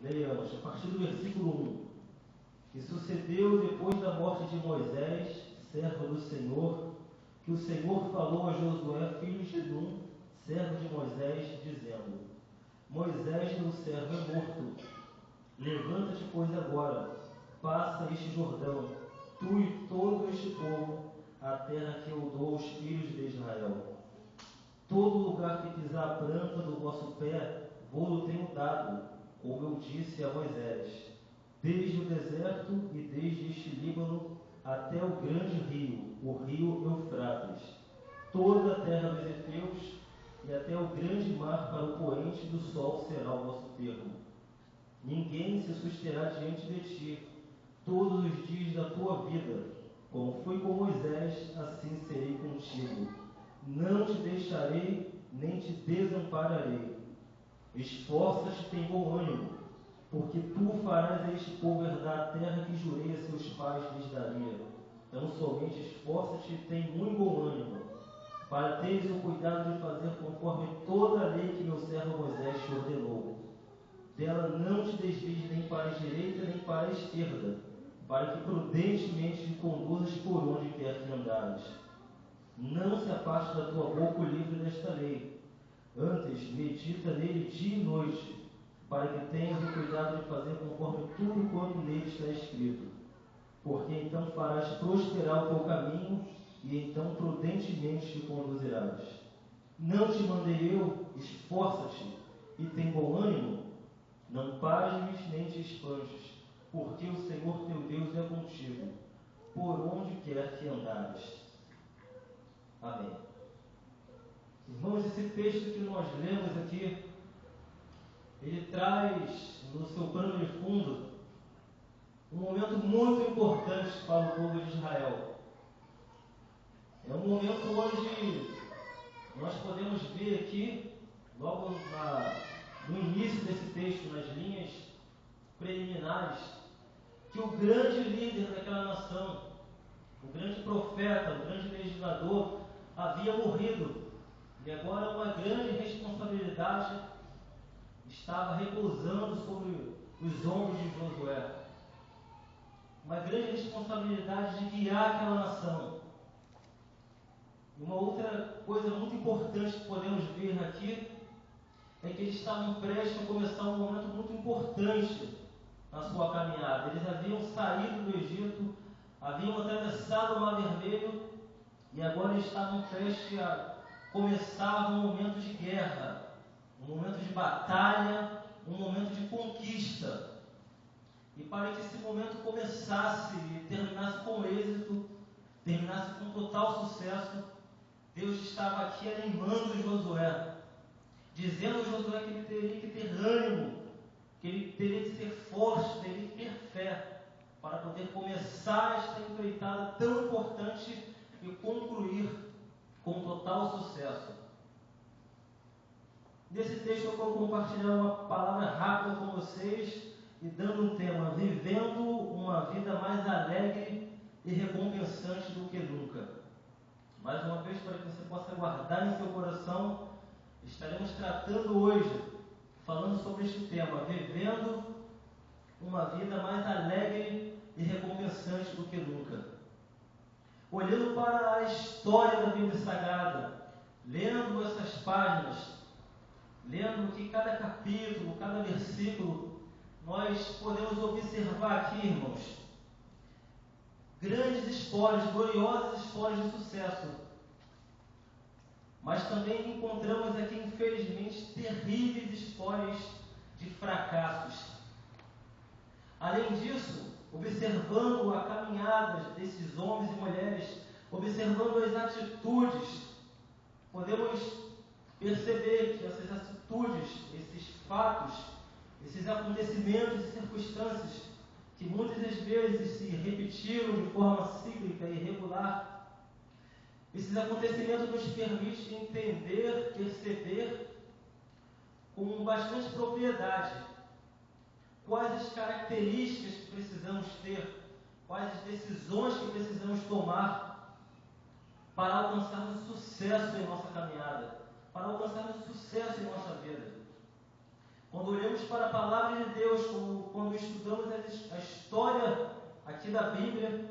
Leiamos, a partir do versículo 1. E sucedeu depois da morte de Moisés, servo do Senhor, que o Senhor falou a Josué, filho de Num, servo de Moisés, dizendo: Moisés, meu servo, é morto. Levanta-te, pois, agora, passa este Jordão, tu e todo este povo, a terra que eu dou aos filhos de Israel. Todo lugar que pisar a planta do vosso pé, vou-lo tenho dado, como eu disse a Moisés, desde o deserto e desde este Líbano até o grande rio, o rio Eufrates, toda a terra dos heteus e até o grande mar para o poente do sol será o vosso termo. Ninguém se susterá diante de ti todos os dias da tua vida. Como fui com Moisés, assim serei contigo. Não te deixarei, nem te desampararei. Esforça-te, tem bom ânimo, porque tu farás a este povo herdar a terra que jurei a seus pais lhes daria. Então somente esforça-te, tem muito bom ânimo, para teres o cuidado de fazer conforme toda a lei que meu servo Moisés te ordenou. Dela não te desvies nem para a direita nem para a esquerda, para que prudentemente te conduzas por onde quer que andares. Não se aparte da tua boca o livro desta lei. Antes, medita nele dia e noite, para que tenhas o cuidado de fazer conforme tudo quanto nele está escrito. Porque então farás prosperar o teu caminho, e então prudentemente te conduzirás. Não te mandei eu? Esforça-te, e tem bom ânimo? Não pasmes nem te espantes, porque o Senhor teu Deus é contigo, por onde quer que andares. Amém. Irmãos, esse texto que nós lemos aqui, ele traz no seu pano de fundo um momento muito importante para o povo de Israel. É um momento onde nós podemos ver aqui, logo no início desse texto, nas linhas preliminares, que o grande líder daquela nação, o grande profeta, o grande legislador, havia morrido. E agora uma grande responsabilidade estava repousando sobre os ombros de Josué. Uma grande responsabilidade de guiar aquela nação. E uma outra coisa muito importante que podemos ver aqui é que eles estavam prestes a começar um momento muito importante na sua caminhada. Eles haviam saído do Egito, haviam atravessado o Mar Vermelho e agora estavam prestes a começar um momento de guerra, um momento de batalha, um momento de conquista. E para que esse momento começasse e terminasse com êxito, terminasse com total sucesso, Deus estava aqui animando Josué, dizendo a Josué que ele teria que ter ânimo, que ele teria que ser forte, teria que ter fé, para poder começar esta empreitada tão importante e concluir com total sucesso. Nesse texto eu vou compartilhar uma palavra rápida com vocês e dando um tema: vivendo uma vida mais alegre e recompensante do que nunca. Mais uma vez, para que você possa guardar em seu coração, estaremos tratando hoje, falando sobre este tema: vivendo uma vida mais alegre e recompensante do que nunca. Olhando para a história da Bíblia Sagrada, lendo essas páginas, lendo que cada capítulo, cada versículo, nós podemos observar aqui, irmãos, grandes histórias, gloriosas histórias de sucesso. Mas também encontramos aqui, infelizmente, terríveis histórias de fracassos. Além disso, observando a caminhada desses homens e mulheres, observando as atitudes, podemos perceber que essas atitudes, esses fatos, esses acontecimentos e circunstâncias que muitas das vezes se repetiram de forma cíclica e irregular, esses acontecimentos nos permitem entender, perceber com bastante propriedade quais as características que precisamos ter, quais as decisões que precisamos tomar para alcançarmos sucesso em nossa caminhada, para alcançarmos sucesso em nossa vida. Quando olhamos para a palavra de Deus, quando estudamos a história aqui da Bíblia,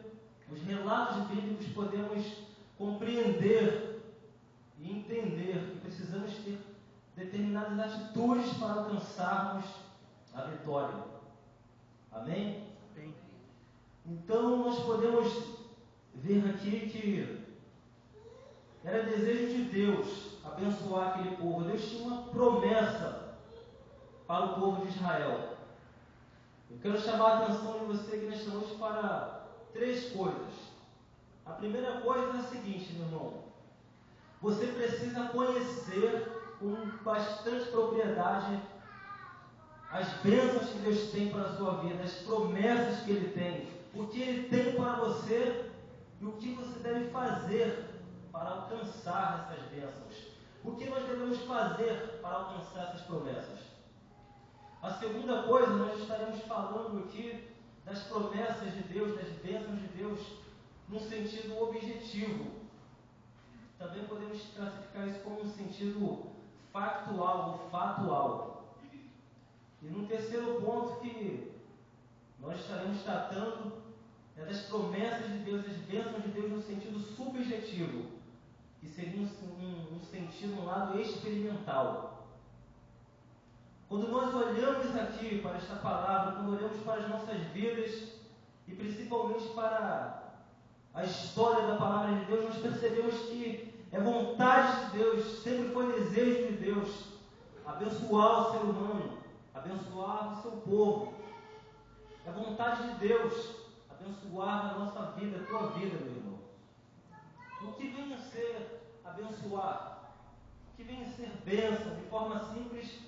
os relatos bíblicos, podemos compreender e entender que precisamos ter determinadas atitudes para alcançarmos a vitória. Amém? Amém. Então nós podemos ver aqui que era desejo de Deus abençoar aquele povo. Deus tinha uma promessa para o povo de Israel. Eu quero chamar a atenção de você aqui nesta noite para 3 coisas. A primeira coisa é a seguinte, meu irmão. Você precisa conhecer com bastante propriedade as bênçãos que Deus tem para a sua vida, as promessas que Ele tem, o que Ele tem para você e o que você deve fazer para alcançar essas bênçãos. O que nós devemos fazer para alcançar essas promessas? A segunda coisa, nós estaremos falando aqui das promessas de Deus, das bênçãos de Deus, num sentido objetivo. Também podemos classificar isso como um sentido factual ou fatual. E no terceiro ponto que nós estaremos tratando é das promessas de Deus, das bênçãos de Deus no sentido subjetivo, que seria um sentido, um lado experimental. Quando nós olhamos aqui para esta palavra, quando olhamos para as nossas vidas e principalmente para a história da palavra de Deus, nós percebemos que é vontade de Deus, sempre foi desejo de Deus abençoar o ser humano, abençoar o seu povo. É vontade de Deus abençoar a nossa vida, a tua vida, meu irmão. O que vem a ser abençoar? O que vem a ser bênção? De forma simples,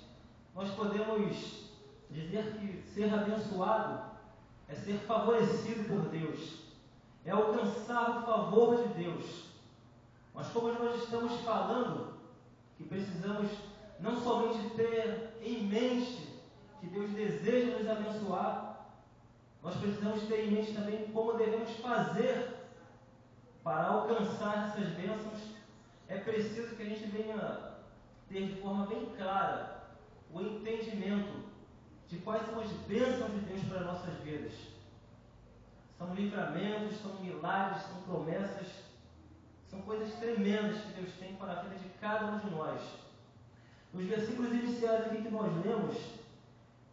nós podemos dizer que ser abençoado é ser favorecido por Deus, é alcançar o favor de Deus. Mas como nós estamos falando, que precisamos não somente ter em mente que Deus deseja nos abençoar, nós precisamos ter em mente também como devemos fazer para alcançar essas bênçãos. É preciso que a gente venha ter de forma bem clara o entendimento de quais são as bênçãos de Deus para as nossas vidas. São livramentos, são milagres, são promessas, são coisas tremendas que Deus tem para a vida de cada um de nós. Nos versículos iniciais aqui que nós lemos,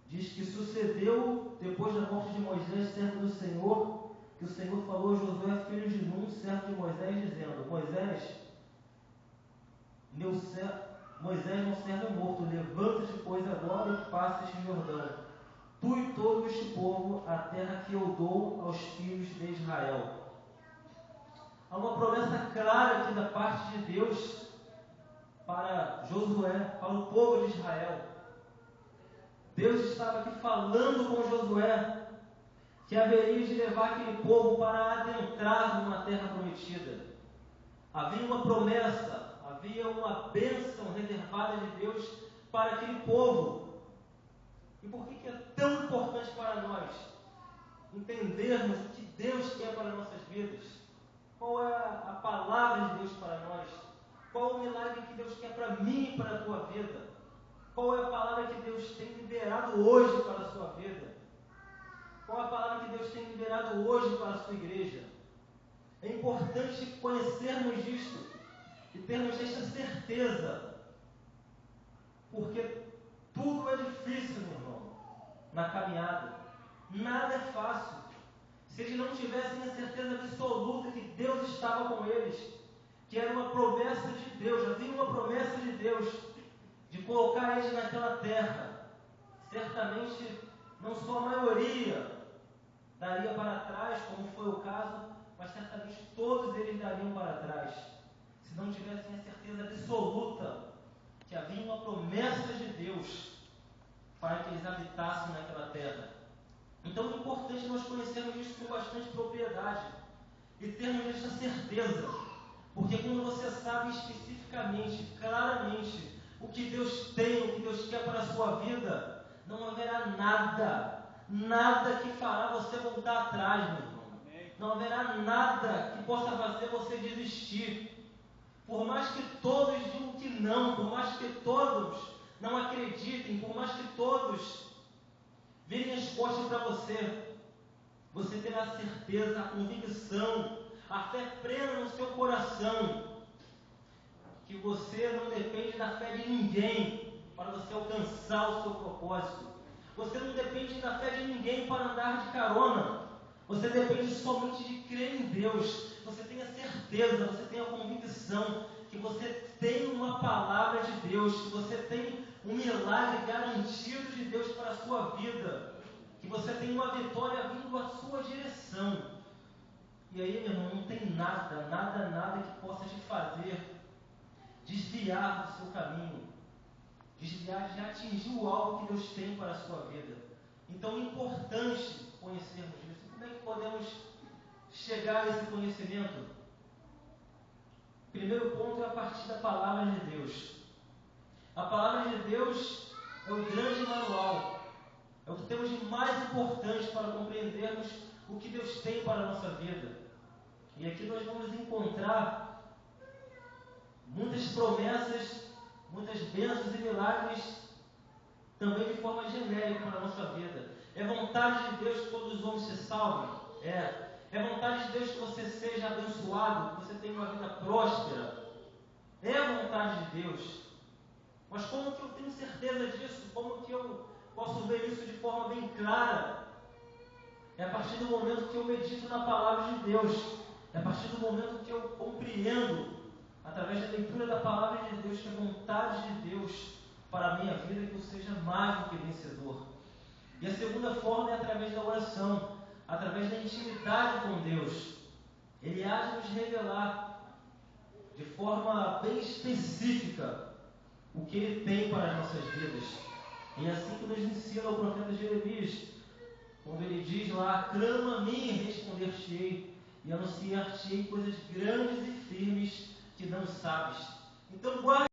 diz que sucedeu, depois da morte de Moisés, servo do Senhor, que o Senhor falou a Josué, filho de Nun, servo de Moisés, dizendo: Moisés, meu servo é morto, levanta-te, pois, agora e passa este Jordão, tu e todo este povo, a terra que eu dou aos filhos de Israel. Há uma promessa clara aqui da parte de Deus para Josué, para o povo de Israel. Deus estava aqui falando com Josué que haveria de levar aquele povo para adentrar numa terra prometida. Havia uma promessa, havia uma bênção reservada de Deus para aquele povo. E por que é tão importante para nós entendermos o que Deus quer para nossas vidas? Qual é a palavra de Deus para nós? Qual o milagre que Deus quer para mim e para a tua vida? Qual é a palavra que Deus tem liberado hoje para a sua vida? Qual é a palavra que Deus tem liberado hoje para a sua igreja? É importante conhecermos isto e termos esta certeza, porque tudo é difícil, meu irmão, na caminhada. Nada é fácil. Se eles não tivessem a certeza absoluta que Deus estava com eles, que era uma promessa de Deus, havia uma promessa de Deus de colocar eles naquela terra, certamente não só a maioria daria para trás, como foi o caso, mas certamente todos eles dariam para trás, se não tivessem a certeza absoluta que havia uma promessa de Deus para que eles habitassem naquela terra. Então é importante nós conhecermos isso com bastante propriedade e termos essa certeza, porque quando você sabe especificamente, claramente, o que Deus tem, o que Deus quer para a sua vida, não haverá nada que fará você voltar atrás, meu irmão. Não haverá nada que possa fazer você desistir. Por mais que todos digam que não, por mais que todos Não acreditem, por mais que todos virem as costas para você, você terá a certeza, a convicção, a fé plena no seu coração, que você não depende da fé de ninguém para você alcançar o seu propósito. Você não depende da fé de ninguém para andar de carona. Você depende somente de crer em Deus. Você tem a certeza, você tem a convicção que você tem uma palavra de Deus, que você tem um milagre garantido de Deus para a sua vida, que você tem uma vitória vindo à sua direção. E aí, meu irmão, não tem nada que possa te fazer desviar do seu caminho, desviar de atingir o alvo que Deus tem para a sua vida. Então é importante conhecermos isso. Como é que podemos chegar a esse conhecimento? O primeiro ponto é a partir da palavra de Deus. A palavra de Deus é o grande manual, é o que temos de mais importante para compreendermos o que Deus tem para a nossa vida. E aqui nós vamos encontrar muitas promessas, muitas bênçãos e milagres, também de forma genérica para a nossa vida. É vontade de Deus que todos os homens se salvem? É vontade de Deus que você seja abençoado, que você tenha uma vida próspera? É a vontade de Deus. Mas como que eu tenho certeza disso? Como que eu posso ver isso de forma bem clara? É a partir do momento que eu medito na palavra de Deus. É a partir do momento que eu compreendo, através da leitura da palavra de Deus, que a vontade de Deus para a minha vida é que eu seja mais do que vencedor. E a segunda forma é através da oração, através da intimidade com Deus. Ele há de nos revelar de forma bem específica o que Ele tem para as nossas vidas. E é assim que nos ensina o profeta Jeremias, quando ele diz lá: clama a mim e responder-te-ei, e anunciar-te-ei coisas grandes e firmes que não sabes. Então guarde